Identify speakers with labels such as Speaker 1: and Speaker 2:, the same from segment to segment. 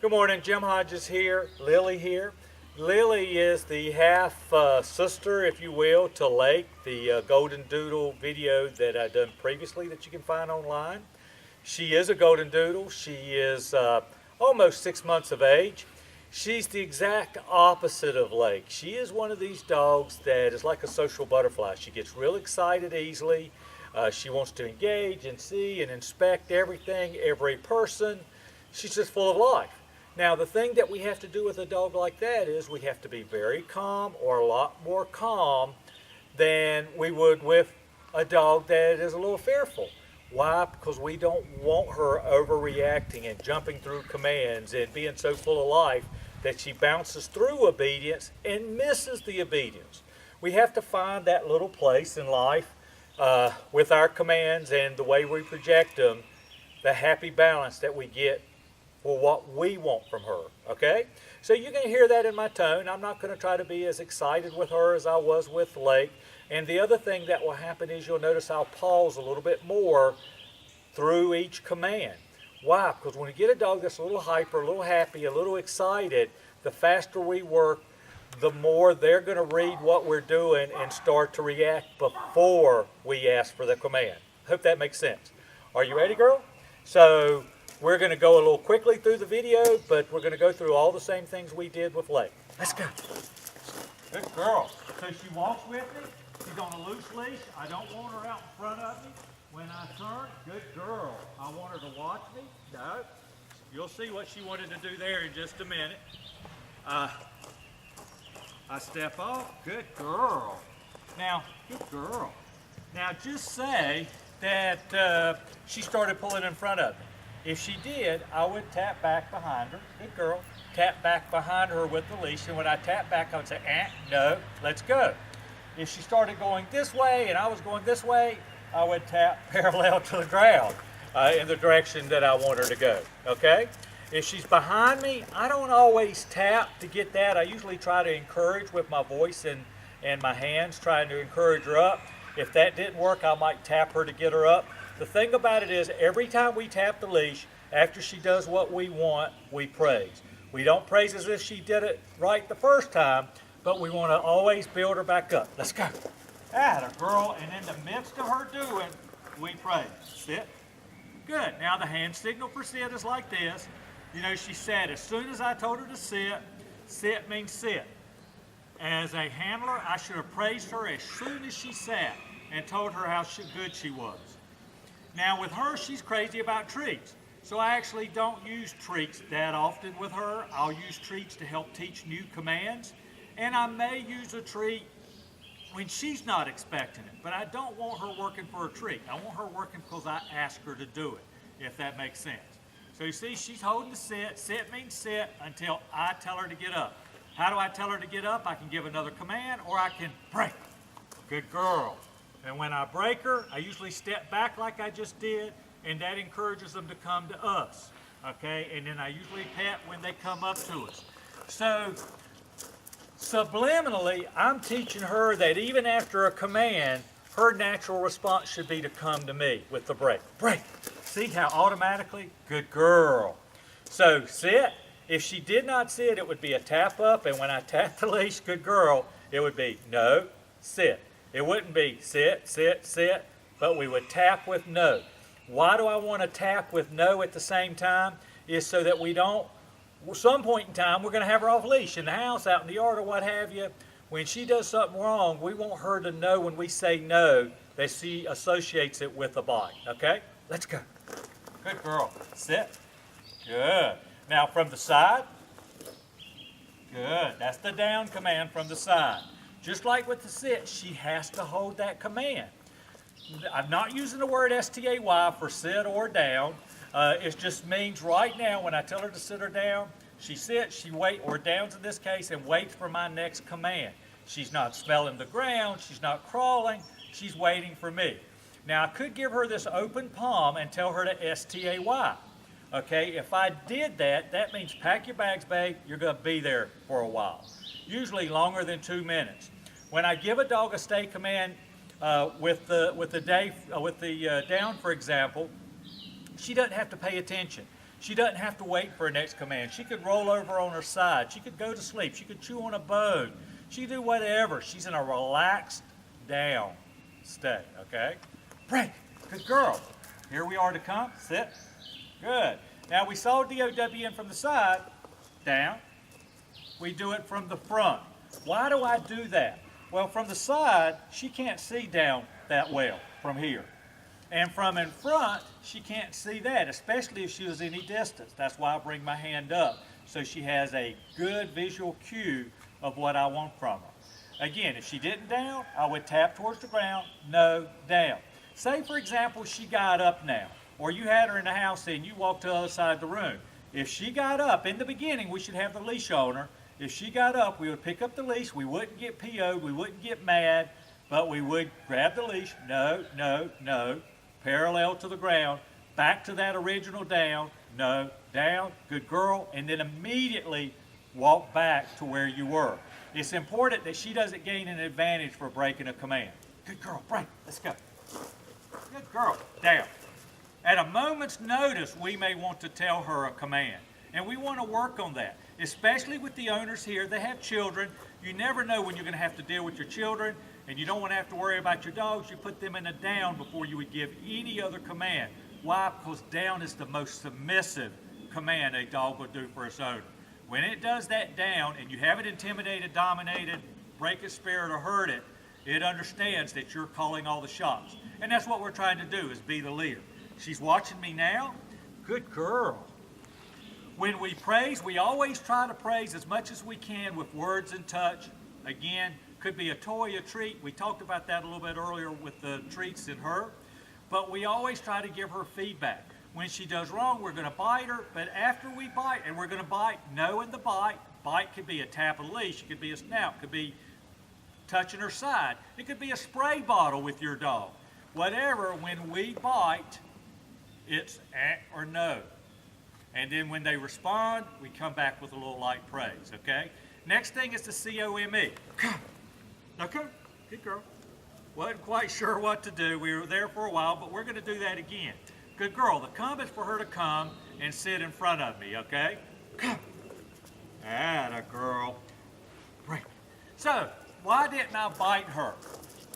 Speaker 1: Good morning, Jim Hodges here, Lily here. Lily is the half sister, if you will, to Lake, the Golden Doodle video that I've done previously that you can find online. She is a Golden Doodle. She is almost 6 months of age. She's the exact opposite of Lake. She is one of these dogs that is like a social butterfly. She gets real excited easily. She wants to engage and see and inspect everything, every person. She's just full of life. Now, the thing that we have to do with a dog like that is we have to be very calm, or a lot more calm than we would with a dog that is a little fearful. Why? Because we don't want her overreacting and jumping through commands and being so full of life that she bounces through obedience and misses the obedience. We have to find that little place in life with our commands and the way we project them, the happy balance that we get for what we want from her, okay? So you're going to hear that in my tone. I'm not going to try to be as excited with her as I was with Lake. And the other thing that will happen is you'll notice I'll pause a little bit more through each command. Why? Because when you get a dog that's a little hyper, a little happy, a little excited, the faster we work, the more they're going to read what we're doing and start to react before we ask for the command. Hope that makes sense. Are you ready, girl? So we're going to go a little quickly through the video, but we're going to go through all the same things we did with Lake. Let's go. Good girl. So she walks with me. She's on a loose leash. I don't want her out in front of me. When I turn, good girl. I want her to watch me. No. You'll see what she wanted to do there in just a minute. I step off. Good girl. Now, good girl. Now just say that she started pulling in front of me. If she did, I would tap back behind her. Good girl. Tap back behind her with the leash. And when I tap back, I would say, no, let's go. If she started going this way and I was going this way, I would tap parallel to the ground in the direction that I want her to go. Okay? If she's behind me, I don't always tap to get that. I usually try to encourage with my voice and my hands, trying to encourage her up. If that didn't work, I might tap her to get her up. The thing about it is, every time we tap the leash, after she does what we want, we praise. We don't praise as if she did it right the first time, but we want to always build her back up. Let's go. Atta girl, and in the midst of her doing, we praise. Sit. Good. Now the hand signal for sit is like this. You know, she said, as soon as I told her to sit, sit means sit. As a handler, I should have praised her as soon as she sat and told her how good she was. Now with her, she's crazy about treats. So I actually don't use treats that often with her. I'll use treats to help teach new commands. And I may use a treat when she's not expecting it. But I don't want her working for a treat. I want her working because I ask her to do it, if that makes sense. So you see, she's holding the sit. Sit means sit until I tell her to get up. How do I tell her to get up? I can give another command, or I can break. Good girl. And when I break her, I usually step back like I just did, and that encourages them to come to us, okay? And then I usually pet when they come up to us. So subliminally, I'm teaching her that even after a command, her natural response should be to come to me with the break. Break. See how automatically? Good girl. So sit. If she did not sit, it would be a tap up, and when I tap the leash, good girl, it would be no, sit. It wouldn't be sit, sit, sit, but we would tap with no. Why do I want to tap with no at the same time? Is so that we don't, some point in time, we're going to have her off leash in the house, out in the yard, or what have you. When she does something wrong, we want her to know when we say no that she associates it with a bite. Okay? Let's go. Good girl. Sit. Good. Now from the side. Good. That's the down command from the side. Just like with the sit, she has to hold that command. I'm not using the word S-T-A-Y for sit or down. It just means right now when I tell her to sit her down, she sits, she waits, or downs in this case, and waits for my next command. She's not smelling the ground, she's not crawling, she's waiting for me. Now I could give her this open palm and tell her to S-T-A-Y. Okay, if I did that, that means pack your bags, babe, you're going to be there for a while. Usually longer than 2 minutes. When I give a dog a stay command with the down, for example, she doesn't have to pay attention. She doesn't have to wait for her next command. She could roll over on her side. She could go to sleep. She could chew on a bone. She could do whatever. She's in a relaxed down state, okay? Break. Good girl. Here we are to come. Sit. Good. Now we saw DOW in from the side. Down. We do it from the front. Why do I do that? Well, from the side, she can't see down that well from here. And from in front, she can't see that, especially if she was any distance. That's why I bring my hand up, so she has a good visual cue of what I want from her. Again, if she didn't down, I would tap towards the ground, no, down. Say, for example, she got up now, or you had her in the house and you walked to the other side of the room. If she got up, in the beginning, we should have the leash on her. If she got up, we would pick up the leash. We wouldn't get PO'd. We wouldn't get mad, but we would grab the leash. No, no, no. Parallel to the ground. Back to that original down. No, down. Good girl. And then immediately walk back to where you were. It's important that she doesn't gain an advantage for breaking a command. Good girl. Break. Let's go. Good girl. Down. At a moment's notice, we may want to tell her a command. And we want to work on that, especially with the owners here. They have children. You never know when you're going to have to deal with your children, and you don't want to have to worry about your dogs. You put them in a down before you would give any other command. Why? Because down is the most submissive command a dog will do for its owner. When it does that down, and you haven't intimidated, dominated, break its spirit, or hurt it, it understands that you're calling all the shots. And that's what we're trying to do, is be the leader. She's watching me now. Good girl. When we praise, we always try to praise as much as we can with words and touch. Again, could be a toy, a treat. We talked about that a little bit earlier with the treats in her. But we always try to give her feedback. When she does wrong, we're going to bite her. But after we bite, and we're going to bite, no in the bite. Bite could be a tap of the leash. It could be a snap. It could be touching her side. It could be a spray bottle with your dog. Whatever, when we bite, it's or no. And then when they respond, we come back with a little light praise, okay? Next thing is the COME. Come. Now come. Good girl. Wasn't quite sure what to do. We were there for a while, but we're going to do that again. Good girl. The come is for her to come and sit in front of me, okay? Come. Atta girl. Right. So, why didn't I bite her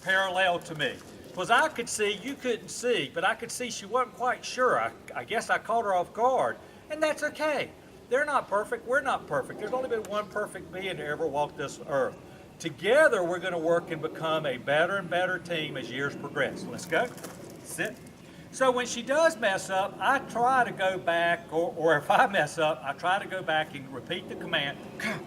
Speaker 1: parallel to me? Because I could see, you couldn't see, but I could see she wasn't quite sure. I guess I caught her off guard. And that's okay. They're not perfect. We're not perfect. There's only been one perfect being to ever walk this earth. Together, we're going to work and become a better and better team as years progress. Let's go. Sit. So when she does mess up, I try to go back, or if I mess up, I try to go back and repeat the command. Come.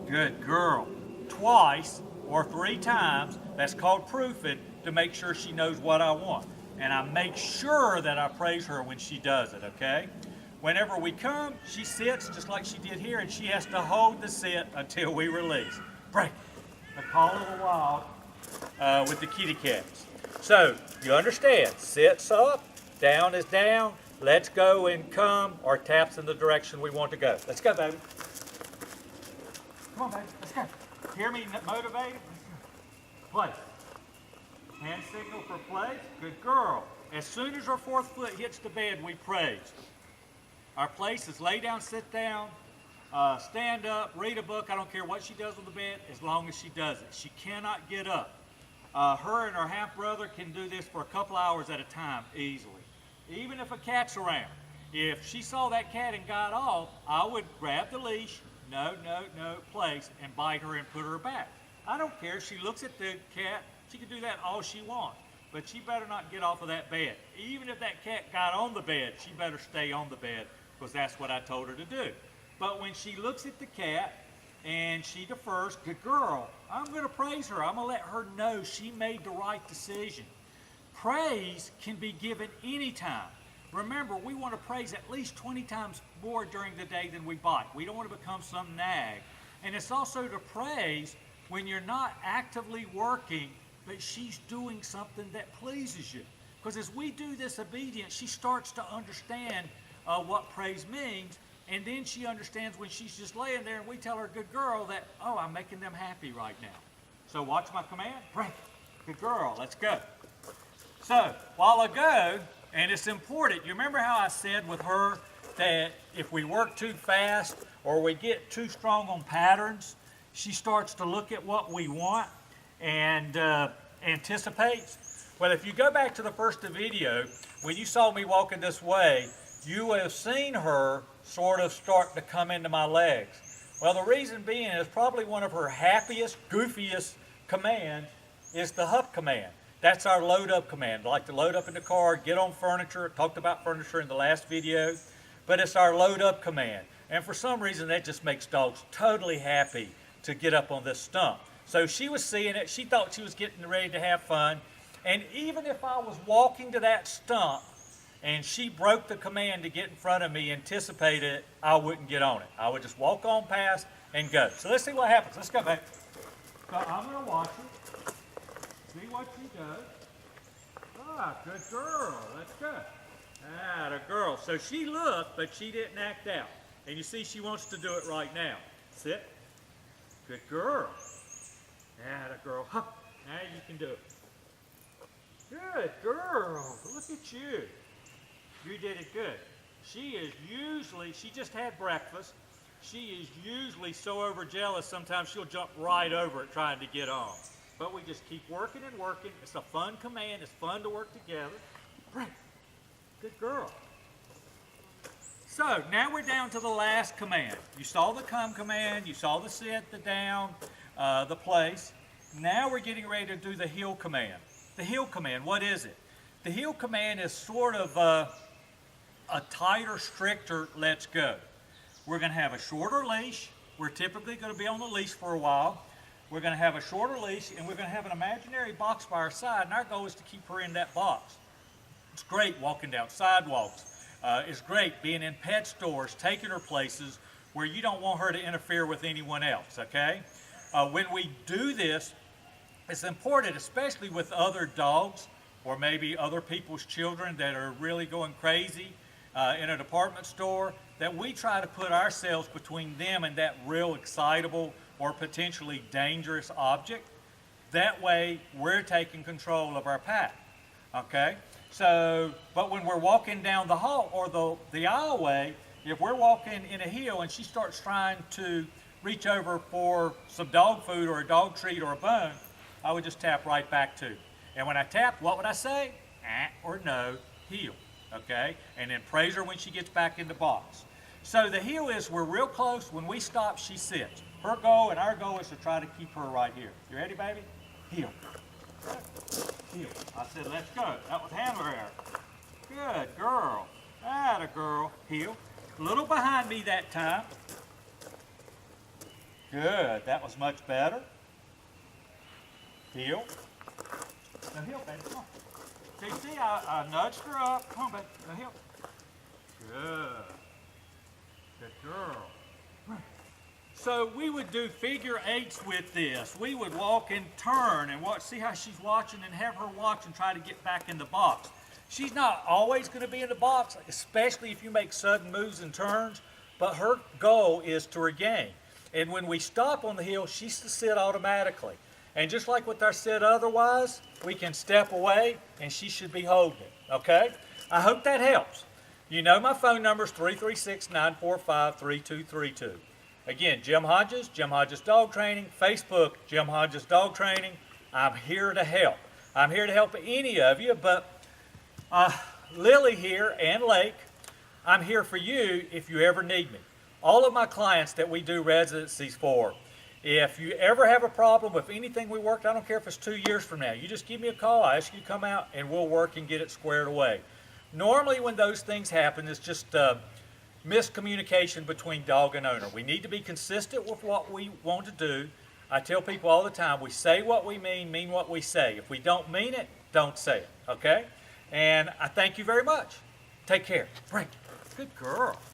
Speaker 1: Good girl. Twice or 3 times. That's called proofing, to make sure she knows what I want. And I make sure that I praise her when she does it, okay? Whenever we come, she sits just like she did here, and she has to hold the sit until we release. Break. The call of the wild with the kitty cats. So, you understand, sits up, down is down, let's go and come, or taps in the direction we want to go. Let's go, baby. Come on, baby, let's go. Hear me motivated? Play. Hand signal for play. Good girl. As soon as her 4th foot hits the bed, we praise. Our place is lay down, sit down, stand up, read a book. I don't care what she does on the bed, as long as she does it. She cannot get up. Her and her half-brother can do this for a couple hours at a time easily. Even if a cat's around. If she saw that cat and got off, I would grab the leash, no, place, and bite her and put her back. I don't care. She looks at the cat. She can do that all she wants, but she better not get off of that bed. Even if that cat got on the bed, she better stay on the bed, because that's what I told her to do. But when she looks at the cat and she defers, good girl, I'm going to praise her. I'm going to let her know she made the right decision. Praise can be given anytime. Remember, we want to praise at least 20 times more during the day than we bite. We don't want to become some nag. And it's also to praise when you're not actively working, but she's doing something that pleases you. Because as we do this obedience, she starts to understand what praise means, and then she understands when she's just laying there and we tell her, good girl, that, oh, I'm making them happy right now. So watch my command. Break. Good girl. Let's go. So while ago, And it's important. You remember how I said with her that if we work too fast or we get too strong on patterns, she starts to look at what we want and anticipates? Well, if you go back to the first video, when you saw me walking this way, you would have seen her sort of start to come into my legs. Well, the reason being is probably one of her happiest, goofiest commands is the hup command. That's our load up command. Like to load up in the car, get on furniture. Talked about furniture in the last video, but it's our load up command. And for some reason, that just makes dogs totally happy to get up on this stump. So she was seeing it. She thought she was getting ready to have fun. And even if I was walking to that stump and she broke the command to get in front of me, anticipated it, I wouldn't get on it. I would just walk on past and go. So let's see what happens. Let's go back. So I'm going to watch her. See what she does. Ah, good girl. Let's go. Ah, the girl. So she looked, but she didn't act out. And you see she wants to do it right now. Sit. Good girl. Ah, the girl. Huh. Now you can do it. Good girl. Look at you. You did it good. She just had breakfast. She is usually so overjealous sometimes she'll jump right over it trying to get on. But we just keep working and working. It's a fun command. It's fun to work together. Right. Good girl. So now we're down to the last command. You saw the come command. You saw the sit, the down, the place. Now we're getting ready to do the heel command. The heel command, what is it? The heel command is sort of a tighter, stricter let's go. We're going to have a shorter leash. We're typically going to be on the leash for a while. We're going to have a shorter leash, and we're going to have an imaginary box by our side, and our goal is to keep her in that box. It's great walking down sidewalks. It's great being in pet stores, taking her places where you don't want her to interfere with anyone else, okay? When we do this, it's important, especially with other dogs or maybe other people's children that are really going crazy in a department store, that we try to put ourselves between them and that real excitable or potentially dangerous object. That way, we're taking control of our pack, okay? So, but when we're walking down the hall or the aisleway, if we're walking in a heel and she starts trying to reach over for some dog food or a dog treat or a bone, I would just tap right back to. And when I tap, what would I say? Or no, heel, okay? And then praise her when she gets back in the box. So the heel is we're real close. When we stop, she sits. Her goal and our goal is to try to keep her right here. You ready, baby? Heel. Heel. I said, let's go. That was handler error. Good girl. Atta girl. Heel. A little behind me that time. Good. That was much better. Heel. Now heel, baby. Come on. See, I nudged her up. Come on, baby. Now heel. Good. Good girl. So we would do figure eights with this. We would walk and turn and watch, see how she's watching and have her watch and try to get back in the box. She's not always going to be in the box, especially if you make sudden moves and turns, but her goal is to regain. And when we stop on the heel, she's to sit automatically. And just like with our sit otherwise, we can step away and she should be holding it, okay? I hope that helps. You know my phone number is 336-945-3232. Again, Jim Hodges Dog Training, Facebook, Jim Hodges Dog Training. I'm here to help. I'm here to help any of you, but Lily here and Lake, I'm here for you if you ever need me. All of my clients that we do residencies for, if you ever have a problem with anything we worked, I don't care if it's 2 years from now, you just give me a call, I ask you to come out, and we'll work and get it squared away. Normally when those things happen, it's just miscommunication between dog and owner. We need to be consistent with what we want to do. I tell people all the time, we say what we mean what we say. If we don't mean it, don't say it, okay? And I thank you very much. Take care. Great. Good girl.